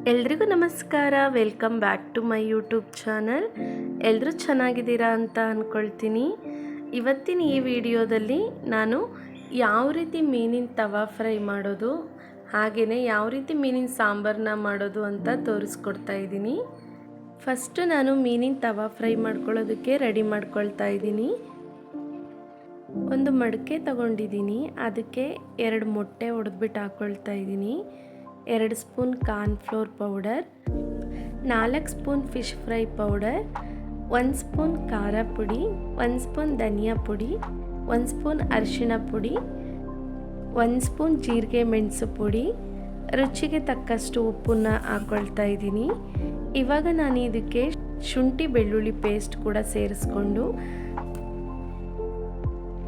ಎಲ್ರಿಗೂ ನಮಸ್ಕಾರ. Welcome back to my YouTube channel. ಎಲ್ಲರೂ ಚೆನ್ನಾಗಿದ್ದೀರಾ ಅಂತ ಅಂದ್ಕೊಳ್ತೀನಿ. ಇವತ್ತಿನ ಈ ವಿಡಿಯೋದಲ್ಲಿ ನಾನು ಯಾವ ರೀತಿ ಮೀನಿನ ತವಾ ಫ್ರೈ ಮಾಡೋದು, ಹಾಗೆಯೇ ಯಾವ ರೀತಿ ಮೀನಿನ ಸಾಂಬಾರನ್ನ ಮಾಡೋದು ಅಂತ ತೋರಿಸ್ಕೊಡ್ತಾ ಇದ್ದೀನಿ. ಫಸ್ಟು ನಾನು ಮೀನಿನ ತವಾ ಫ್ರೈ ಮಾಡ್ಕೊಳ್ಳೋದಕ್ಕೆ ರೆಡಿ ಮಾಡ್ಕೊಳ್ತಾ ಇದ್ದೀನಿ. ಒಂದು ಮಡಕೆ ತಗೊಂಡಿದ್ದೀನಿ, ಅದಕ್ಕೆ 2 ಮೊಟ್ಟೆ ಒಡೆದ್ಬಿಟ್ಟು ಹಾಕ್ಕೊಳ್ತಾ ಇದ್ದೀನಿ. 2 spoon cornflour powder, 4 spoon fish fry powder, 1 spoon ಖಾರ ಪುಡಿ, 1 ಸ್ಪೂನ್ ಧನಿಯಾ ಪುಡಿ, 1 ಸ್ಪೂನ್ ಅರಿಶಿಣ ಪುಡಿ, 1 ಸ್ಪೂನ್ ಜೀರಿಗೆ ಮೆಣಸು ಪುಡಿ, ರುಚಿಗೆ ತಕ್ಕಷ್ಟು ಉಪ್ಪನ್ನ ಹಾಕ್ಕೊಳ್ತಾ ಇದ್ದೀನಿ. ಇವಾಗ ನಾನು ಇದಕ್ಕೆ ಶುಂಠಿ ಬೆಳ್ಳುಳ್ಳಿ ಪೇಸ್ಟ್ ಕೂಡ ಸೇರಿಸ್ಕೊಂಡು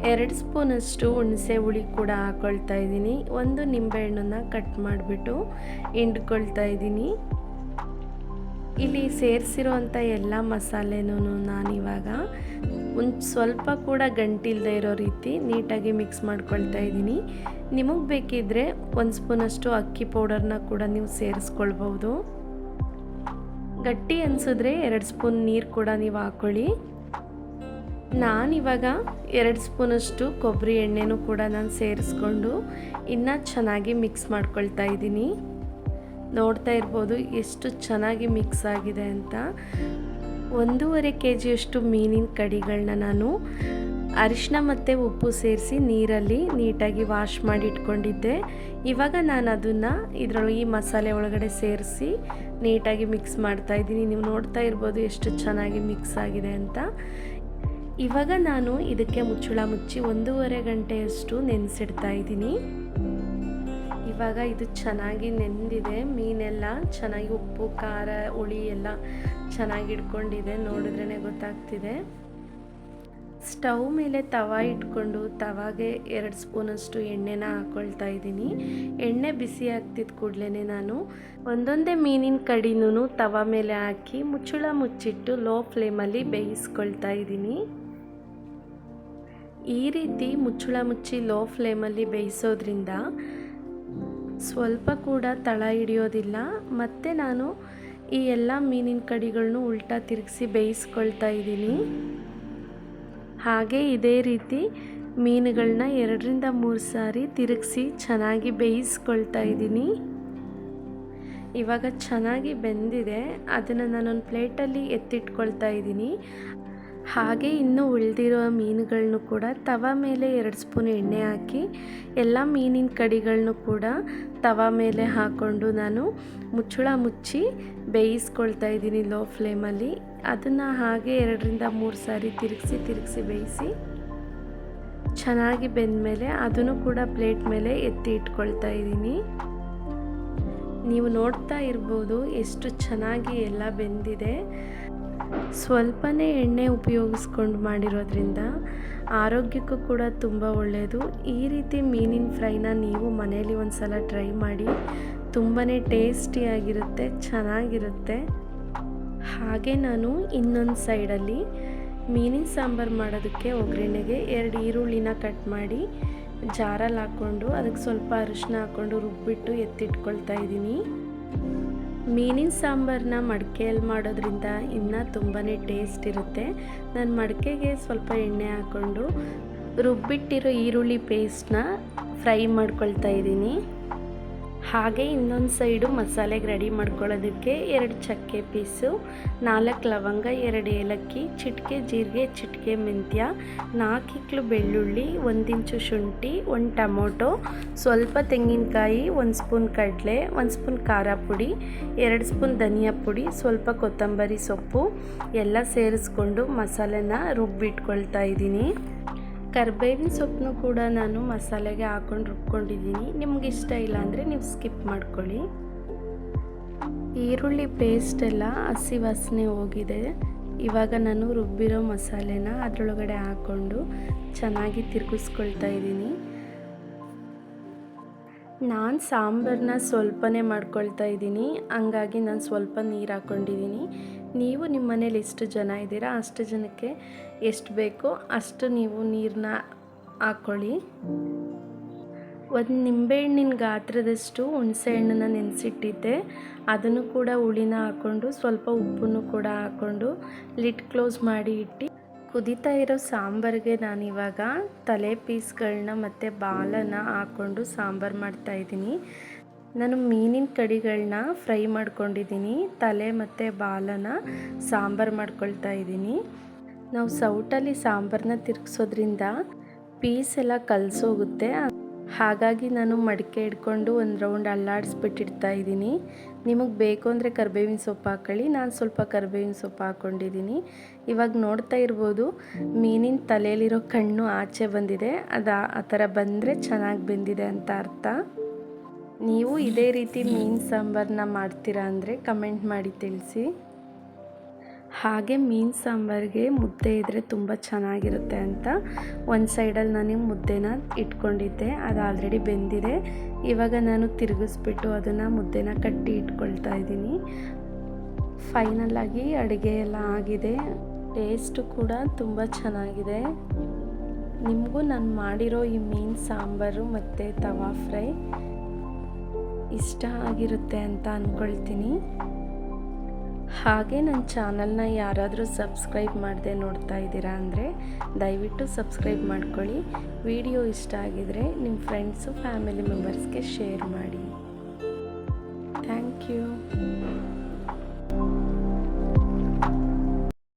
2 ಸ್ಪೂನಷ್ಟು ಹುಣಸೆ ಹುಳಿ ಕೂಡ ಹಾಕ್ಕೊಳ್ತಾ ಇದ್ದೀನಿ. 1 ನಿಂಬೆಹಣ್ಣನ್ನು ಕಟ್ ಮಾಡಿಬಿಟ್ಟು ಹಿಂಡ್ಕೊಳ್ತಾ ಇದ್ದೀನಿ. ಇಲ್ಲಿ ಸೇರಿಸಿರೋವಂಥ ಎಲ್ಲ ಮಸಾಲೆನೂ ನಾನಿವಾಗ ಸ್ವಲ್ಪ ಕೂಡ ಗಂಟಿಲ್ಲದೆ ಇರೋ ರೀತಿ ನೀಟಾಗಿ ಮಿಕ್ಸ್ ಮಾಡ್ಕೊಳ್ತಾ ಇದ್ದೀನಿ. ನಿಮಗೆ ಬೇಕಿದ್ದರೆ 1 ಸ್ಪೂನಷ್ಟು ಅಕ್ಕಿ ಪೌಡರ್ನ ಕೂಡ ನೀವು ಸೇರಿಸ್ಕೊಳ್ಬೋದು. ಗಟ್ಟಿ ಅನಿಸಿದ್ರೆ 2 ಸ್ಪೂನ್ ನೀರು ಕೂಡ ನೀವು ಹಾಕ್ಕೊಳ್ಳಿ. ನಾನಿವಾಗ 2 ಸ್ಪೂನಷ್ಟು ಕೊಬ್ಬರಿ ಎಣ್ಣೆನೂ ಕೂಡ ನಾನು ಸೇರಿಸ್ಕೊಂಡು ಇನ್ನೂ ಚೆನ್ನಾಗಿ ಮಿಕ್ಸ್ ಮಾಡ್ಕೊಳ್ತಾ ಇದ್ದೀನಿ. ನೋಡ್ತಾ ಇರ್ಬೋದು ಎಷ್ಟು ಚೆನ್ನಾಗಿ ಮಿಕ್ಸ್ ಆಗಿದೆ ಅಂತ. 1.5 kgಯಷ್ಟು ಮೀನಿನ ಕಡಿಗಳನ್ನ ನಾನು ಅರಿಶಿನ ಮತ್ತು ಉಪ್ಪು ಸೇರಿಸಿ ನೀರಲ್ಲಿ ನೀಟಾಗಿ ವಾಶ್ ಮಾಡಿ ಇಟ್ಕೊಂಡಿದ್ದೆ. ಇವಾಗ ನಾನು ಅದನ್ನು ಇದರೊಳಗೆ ಈ ಮಸಾಲೆ ಒಳಗಡೆ ಸೇರಿಸಿ ನೀಟಾಗಿ ಮಿಕ್ಸ್ ಮಾಡ್ತಾ ಇದ್ದೀನಿ. ನೀವು ನೋಡ್ತಾ ಇರ್ಬೋದು ಎಷ್ಟು ಚೆನ್ನಾಗಿ ಮಿಕ್ಸ್ ಆಗಿದೆ ಅಂತ. ಇವಾಗ ನಾನು ಇದಕ್ಕೆ ಮುಚ್ಚಳ ಮುಚ್ಚಿ 1.5 ಗಂಟೆಯಷ್ಟು ನೆನೆಸಿಡ್ತಾ ಇದ್ದೀನಿ. ಇವಾಗ ಇದು ಚೆನ್ನಾಗಿ ನೆಂದಿದೆ. ಮೀನೆಲ್ಲ ಚೆನ್ನಾಗಿ ಉಪ್ಪು ಖಾರ ಹುಳಿ ಎಲ್ಲ ಚೆನ್ನಾಗಿ ಇಟ್ಕೊಂಡಿದೆ, ನೋಡಿದ್ರೇ ಗೊತ್ತಾಗ್ತಿದೆ. ಸ್ಟವ್ ಮೇಲೆ ತವಾ ಇಟ್ಕೊಂಡು ತವಾಗೆ 2 ಸ್ಪೂನಷ್ಟು ಎಣ್ಣೆನ ಹಾಕ್ಕೊಳ್ತಾ ಇದ್ದೀನಿ. ಎಣ್ಣೆ ಬಿಸಿ ಆಗ್ತಿದ್ದ ಕೂಡಲೇ ನಾನು ಒಂದೊಂದೇ ಮೀನಿನ ಕಡಿನೂ ತವಾ ಮೇಲೆ ಹಾಕಿ ಮುಚ್ಚಳ ಮುಚ್ಚಿಟ್ಟು ಲೋ ಫ್ಲೇಮಲ್ಲಿ ಬೇಯಿಸ್ಕೊಳ್ತಾ ಇದ್ದೀನಿ. ಈ ರೀತಿ ಮುಚ್ಚಳ ಮುಚ್ಚಿ ಲೋ ಫ್ಲೇಮಲ್ಲಿ ಬೇಯಿಸೋದ್ರಿಂದ ಸ್ವಲ್ಪ ಕೂಡ ತಳ ಹಿಡಿಯೋದಿಲ್ಲ. ಮತ್ತು ನಾನು ಈ ಎಲ್ಲ ಮೀನಿನ ಕಡಿಗಳನ್ನು ಉಲ್ಟಾ ತಿರುಗಿಸಿ ಬೇಯಿಸ್ಕೊಳ್ತಾ ಇದ್ದೀನಿ. ಹಾಗೆ ಇದೇ ರೀತಿ ಮೀನುಗಳನ್ನ 2ರಿಂದ 3 ಸಾರಿ ತಿರುಗಿಸಿ ಚೆನ್ನಾಗಿ ಬೇಯಿಸ್ಕೊಳ್ತಾ ಇದ್ದೀನಿ. ಇವಾಗ ಚೆನ್ನಾಗಿ ಬೆಂದಿದೆ. ಅದನ್ನು ನಾನೊಂದು ಪ್ಲೇಟಲ್ಲಿ ಎತ್ತಿಟ್ಕೊಳ್ತಾ ಇದ್ದೀನಿ. ಹಾಗೆ ಇನ್ನು ಉಳಿದಿರೋ ಮೀನುಗಳನ್ನು ಕೂಡ ತವಾ ಮೇಲೆ 2 ಸ್ಪೂನ್ ಎಣ್ಣೆ ಹಾಕಿ ಎಲ್ಲ ಮೀನಿನ ಕಡಿಗಳನ್ನು ಕೂಡ ತವಾ ಮೇಲೆ ಹಾಕ್ಕೊಂಡು ನಾನು ಮುಚ್ಚಳ ಮುಚ್ಚಿ ಬೇಯಿಸ್ಕೊಳ್ತಾ ಇದ್ದೀನಿ ಲೋ ಫ್ಲೇಮಲ್ಲಿ. ಅದನ್ನು ಹಾಗೆ 2ರಿಂದ 3 ಸಾರಿ ತಿರುಗಿಸಿ ಬೇಯಿಸಿ ಚೆನ್ನಾಗಿ ಬೆಂದಮೇಲೆ ಅದನ್ನು ಕೂಡ ಪ್ಲೇಟ್ ಮೇಲೆ ಎತ್ತಿ ಇಟ್ಕೊಳ್ತಾ ಇದ್ದೀನಿ. ನೀವು ನೋಡ್ತಾ ಇರ್ಬೋದು ಎಷ್ಟು ಚೆನ್ನಾಗಿ ಎಲ್ಲ ಬೆಂದಿದೆ. ಸ್ವಲ್ಪನೇ ಎಣ್ಣೆ ಉಪಯೋಗಿಸ್ಕೊಂಡು ಮಾಡಿರೋದ್ರಿಂದ ಆರೋಗ್ಯಕ್ಕೂ ಕೂಡ ತುಂಬ ಒಳ್ಳೆಯದು. ಈ ರೀತಿ ಮೀನಿನ ಫ್ರೈನ ನೀವು ಮನೆಯಲ್ಲಿ ಒಂದು ಸಲ ಟ್ರೈ ಮಾಡಿ, ತುಂಬಾ ಟೇಸ್ಟಿಯಾಗಿರುತ್ತೆ, ಚೆನ್ನಾಗಿರುತ್ತೆ. ಹಾಗೆ ನಾನು ಇನ್ನೊಂದು ಸೈಡಲ್ಲಿ ಮೀನಿನ ಸಾಂಬಾರು ಮಾಡೋದಕ್ಕೆ ಒಗ್ಗರಣೆಗೆ 2 ಈರುಳ್ಳಿನ ಕಟ್ ಮಾಡಿ ಜಾರಲ್ಲಿ ಹಾಕ್ಕೊಂಡು ಅದಕ್ಕೆ ಸ್ವಲ್ಪ ಅರಿಶಿನ ಹಾಕ್ಕೊಂಡು ರುಬ್ಬಿಟ್ಟು ಎತ್ತಿಟ್ಕೊಳ್ತಾ ಇದ್ದೀನಿ. ಮೀನಿನ ಸಾಂಬಾರನ್ನ ಮಡಿಕೆಯಲ್ಲಿ ಮಾಡೋದ್ರಿಂದ ಇನ್ನೂ ತುಂಬಾ ಟೇಸ್ಟ್ ಇರುತ್ತೆ. ನಾನು ಮಡಿಕೆಗೆ ಸ್ವಲ್ಪ ಎಣ್ಣೆ ಹಾಕ್ಕೊಂಡು ರುಬ್ಬಿಟ್ಟಿರೋ ಈರುಳ್ಳಿ ಪೇಸ್ಟ್ನ ಫ್ರೈ ಮಾಡ್ಕೊಳ್ತಾ ಇದ್ದೀನಿ. ಹಾಗೆ ಇನ್ನೊಂದು ಸೈಡು ಮಸಾಲೆಗೆ ರೆಡಿ ಮಾಡ್ಕೊಳ್ಳೋದಕ್ಕೆ 2 ಚಕ್ಕೆ ಪೀಸು, 4 ಲವಂಗ, 2 ಏಲಕ್ಕಿ, ಚಿಟಿಕೆ ಜೀರಿಗೆ, ಚಿಟಿಕೆ ಮೆಂತ್ಯ, 4 ಇಕ್ಳು ಬೆಳ್ಳುಳ್ಳಿ, 1 ಇಂಚು ಶುಂಠಿ, 1 ಟೊಮೊಟೊ, ಸ್ವಲ್ಪ ತೆಂಗಿನಕಾಯಿ, 1 ಸ್ಪೂನ್ ಕಡಲೆ, 1 ಸ್ಪೂನ್ ಖಾರ ಪುಡಿ, 2 ಸ್ಪೂನ್ ಧನಿಯಾ ಪುಡಿ, ಸ್ವಲ್ಪ ಕೊತ್ತಂಬರಿ ಸೊಪ್ಪು ಎಲ್ಲ ಸೇರಿಸ್ಕೊಂಡು ಮಸಾಲೆನ ರುಬ್ಬಿಟ್ಕೊಳ್ತಾ ಇದ್ದೀನಿ. ಕರಿಬೇವಿನ ಸೊಪ್ಪನ್ನು ಕೂಡ ನಾನು ಮಸಾಲೆಗೆ ಹಾಕ್ಕೊಂಡು ರುಬ್ಕೊಂಡಿದ್ದೀನಿ. ನಿಮ್ಗೆ ಇಷ್ಟ ಇಲ್ಲ ಅಂದರೆ ನೀವು ಸ್ಕಿಪ್ ಮಾಡ್ಕೊಳ್ಳಿ. ಈರುಳ್ಳಿ ಪೇಸ್ಟ್ ಎಲ್ಲ ಹಸಿ ವಾಸನೆ ಹೋಗಿದೆ. ಇವಾಗ ನಾನು ರುಬ್ಬಿರೋ ಮಸಾಲೆನ ಅದರೊಳಗಡೆ ಹಾಕ್ಕೊಂಡು ಚೆನ್ನಾಗಿ ತಿರುಗಿಸ್ಕೊಳ್ತಾ ಇದ್ದೀನಿ. ನಾನು ಸಾಂಬಾರನ್ನ ಸ್ವಲ್ಪನೇ ಮಾಡ್ಕೊಳ್ತಾ ಇದ್ದೀನಿ, ಹಂಗಾಗಿ ನಾನು ಸ್ವಲ್ಪ ನೀರು ಹಾಕ್ಕೊಂಡಿದ್ದೀನಿ. ನೀವು ನಿಮ್ಮ ಮನೇಲಿ ಎಷ್ಟು ಜನ ಇದ್ದೀರಾ ಅಷ್ಟು ಜನಕ್ಕೆ ಎಷ್ಟು ಬೇಕೋ ಅಷ್ಟು ನೀವು ನೀರನ್ನ ಹಾಕ್ಕೊಳ್ಳಿ. ಒಂದು ನಿಂಬೆಹಣ್ಣಿನ ಗಾತ್ರದಷ್ಟು ಹುಣಸೆ ಹಣ್ಣನ್ನು ನೆನೆಸಿಟ್ಟಿದ್ದೆ. ಅದನ್ನು ಕೂಡ ಹುಳಿನ ಹಾಕ್ಕೊಂಡು ಸ್ವಲ್ಪ ಉಪ್ಪನ್ನು ಕೂಡ ಹಾಕ್ಕೊಂಡು ಲಿಡ್ ಕ್ಲೋಸ್ ಮಾಡಿ ಇಟ್ಟು ಕುದೀತಾ ಇರೋ ಸಾಂಬಾರಿಗೆ ನಾನಿವಾಗ ತಲೆ ಪೀಸ್ಗಳನ್ನ ಮತ್ತು ಬಾಲನ್ನು ಹಾಕ್ಕೊಂಡು ಸಾಂಬಾರು ಮಾಡ್ತಾಯಿದ್ದೀನಿ. ನಾನು ಮೀನಿನ ಕಡಿಗಳನ್ನ ಫ್ರೈ ಮಾಡ್ಕೊಂಡಿದ್ದೀನಿ, ತಲೆ ಮತ್ತು ಬಾಲನ್ನು ಸಾಂಬಾರು ಮಾಡ್ಕೊಳ್ತಾ ಇದ್ದೀನಿ. ನಾವು ಸೌಟಲ್ಲಿ ಸಾಂಬಾರನ್ನ ತಿರುಗಿಸೋದ್ರಿಂದ ಪೀಸ್ ಎಲ್ಲ ಕಲಸೋಗುತ್ತೆ. ಹಾಗಾಗಿ ನಾನು ಮಡಿಕೆ ಹಿಡ್ಕೊಂಡು ಒಂದು ರೌಂಡ್ ಅಲ್ಲಾಡಿಸ್ಬಿಟ್ಟಿಡ್ತಾ ಇದ್ದೀನಿ. ನಿಮಗೆ ಬೇಕು ಅಂದರೆ ಕರಿಬೇವಿನ ಸೊಪ್ಪು ಹಾಕ್ಕೊಳ್ಳಿ, ನಾನು ಸ್ವಲ್ಪ ಕರಿಬೇವಿನ ಸೊಪ್ಪು ಹಾಕ್ಕೊಂಡಿದ್ದೀನಿ. ಇವಾಗ ನೋಡ್ತಾ ಇರ್ಬೋದು ಮೀನಿನ ತಲೆಯಲ್ಲಿರೋ ಕಣ್ಣು ಆಚೆ ಬಂದಿದೆ. ಅದು ಆ ಥರ ಬಂದರೆ ಚೆನ್ನಾಗಿ ಬೆಂದಿದೆ ಅಂತ ಅರ್ಥ. ನೀವು ಇದೇ ರೀತಿ ಮೀನು ಸಾಂಬಾರನ್ನ ಮಾಡ್ತೀರಾ ಅಂದರೆ ಕಮೆಂಟ್ ಮಾಡಿ ತಿಳಿಸಿ. ಹಾಗೆ ಮೀನು ಸಾಂಬಾರಿಗೆ ಮುದ್ದೆ ಇದ್ದರೆ ತುಂಬ ಚೆನ್ನಾಗಿರುತ್ತೆ ಅಂತ ಒಂದು ಸೈಡಲ್ಲಿ ನಾನು ಮುದ್ದೆನ ಇಟ್ಕೊಂಡಿದ್ದೆ. ಅದು ಆಲ್ರೆಡಿ ಬೆಂದಿದೆ. ಇವಾಗ ನಾನು ತಿರುಗಿಸ್ಬಿಟ್ಟು ಅದನ್ನು ಮುದ್ದೆನ ಕಟ್ಟಿ ಇಟ್ಕೊಳ್ತಾ ಇದ್ದೀನಿ. ಫೈನಲಾಗಿ ಅಡುಗೆ ಎಲ್ಲ ಆಗಿದೆ. ಟೇಸ್ಟು ಕೂಡ ತುಂಬ ಚೆನ್ನಾಗಿದೆ. ನಿಮಗೂ ನಾನು ಮಾಡಿರೋ ಈ ಮೀನು ಸಾಂಬಾರು ಮತ್ತು ತವಾ ಫ್ರೈ ಇಷ್ಟ ಆಗಿರುತ್ತೆ ಅಂತ ಅಂದ್ಕೊಳ್ತೀನಿ. ಹಾಗೆ ನನ್ನ ಚಾನಲ್ನ ಯಾರಾದರೂ ಸಬ್ಸ್ಕ್ರೈಬ್ ಮಾಡದೆ ನೋಡ್ತಾ ಇದ್ದೀರಾ ಅಂದರೆ ದಯವಿಟ್ಟು ಸಬ್ಸ್ಕ್ರೈಬ್ ಮಾಡ್ಕೊಳ್ಳಿ. ವಿಡಿಯೋ ಇಷ್ಟ ಆಗಿದರೆ ನಿಮ್ಮ ಫ್ರೆಂಡ್ಸು ಫ್ಯಾಮಿಲಿ ಮೆಂಬರ್ಸ್ಗೆ ಶೇರ್ ಮಾಡಿ. Thank you.